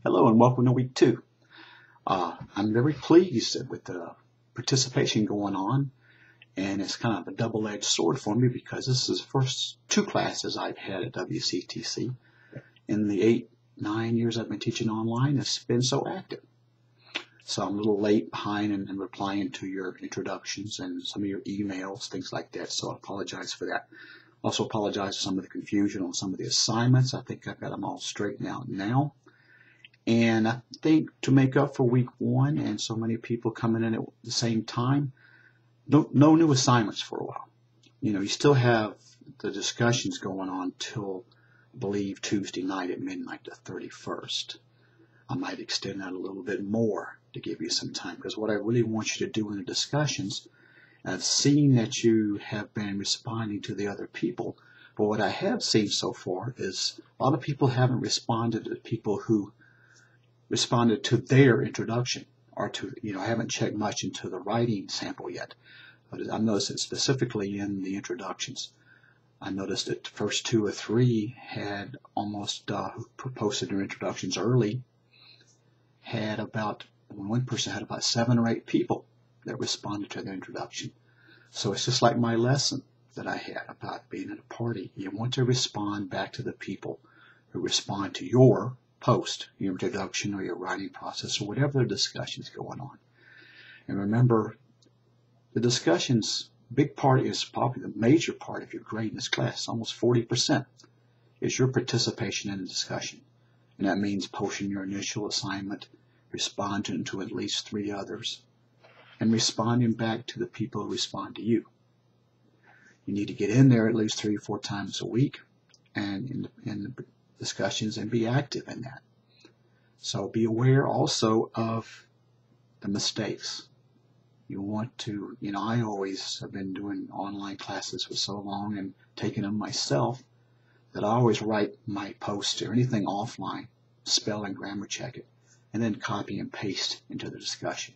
Hello and welcome to week 2. I'm very pleased with the participation going on, and it's kind of a double-edged sword for me because this is the first 2 classes I've had at WCTC. In the 8-9 years I've been teaching online, it's been so active. So I'm a little late behind in replying to your introductions and some of your emails, things like that, so I apologize for that. Also apologize for some of the confusion on some of the assignments. I think I've got them all straightened out now. And I think to make up for week 1 and so many people coming in at the same time, no new assignments for a while. You still have the discussions going on till, I believe, Tuesday night at midnight, the 31st. I might extend that a little bit more to give you some time, because what I really want you to do in the discussions, I've seen that you have been responding to the other people, but what I have seen so far is a lot of people haven't responded to people who responded to their introduction, or to, I haven't checked much into the writing sample yet, but I noticed it specifically in the introductions. I noticed that the first 2 or 3 had almost, who posted their introductions early, had about, one person had about 7 or 8 people that responded to their introduction. So it's just like my lesson that I had about being at a party. You want to respond back to the people who respond to your post, your introduction or your writing process or whatever the discussion is going on. And remember, the discussions, big part is probably the major part of your grade in this class, almost 40%, is your participation in the discussion. And that means posting your initial assignment, responding to at least 3 others, and responding back to the people who respond to you. You need to get in there at least 3 or 4 times a week and in the discussions and be active in that. So be aware also of the mistakes. You want to, I always have been doing online classes for so long and taking them myself that I always write my post or anything offline, spell and grammar check it, and then copy and paste into the discussion,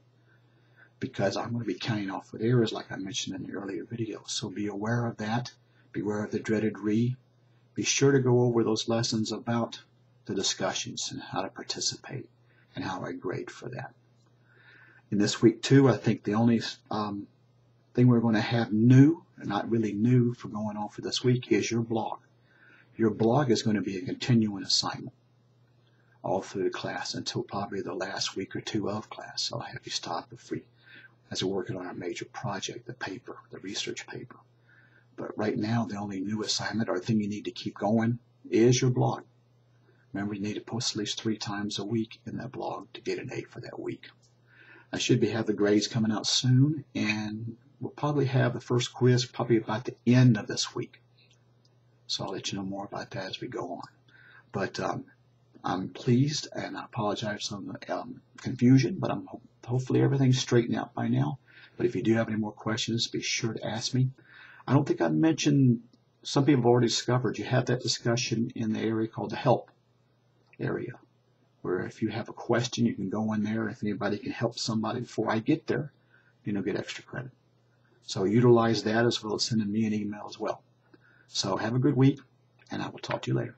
because I'm going to be counting off with errors like I mentioned in the earlier video. So be aware of that. Be aware of the dreaded re. Be sure to go over those lessons about the discussions and how to participate and how I grade for that. In this week 2, I think the only thing we're going to have new, and not really new for going on for this week, is your blog. Your blog is going to be a continuing assignment all through the class until probably the last week or 2 of class. I'll have you stop as we're working on our major project, the paper, the research paper. But right now, the only new assignment or thing you need to keep going is your blog. Remember, you need to post at least 3 times a week in that blog to get an A for that week. I should have the grades coming out soon, and we'll probably have the first quiz probably about the end of this week. So I'll let you know more about that as we go on. But I'm pleased, and I apologize for the confusion, but hopefully everything's straightened out by now. But if you do have any more questions, be sure to ask me. I don't think I mentioned, some people have already discovered, you have that discussion in the area called the help area, where if you have a question, you can go in there. If anybody can help somebody before I get there, get extra credit. So utilize that, as well as sending me an email as well. So have a good week, and I will talk to you later.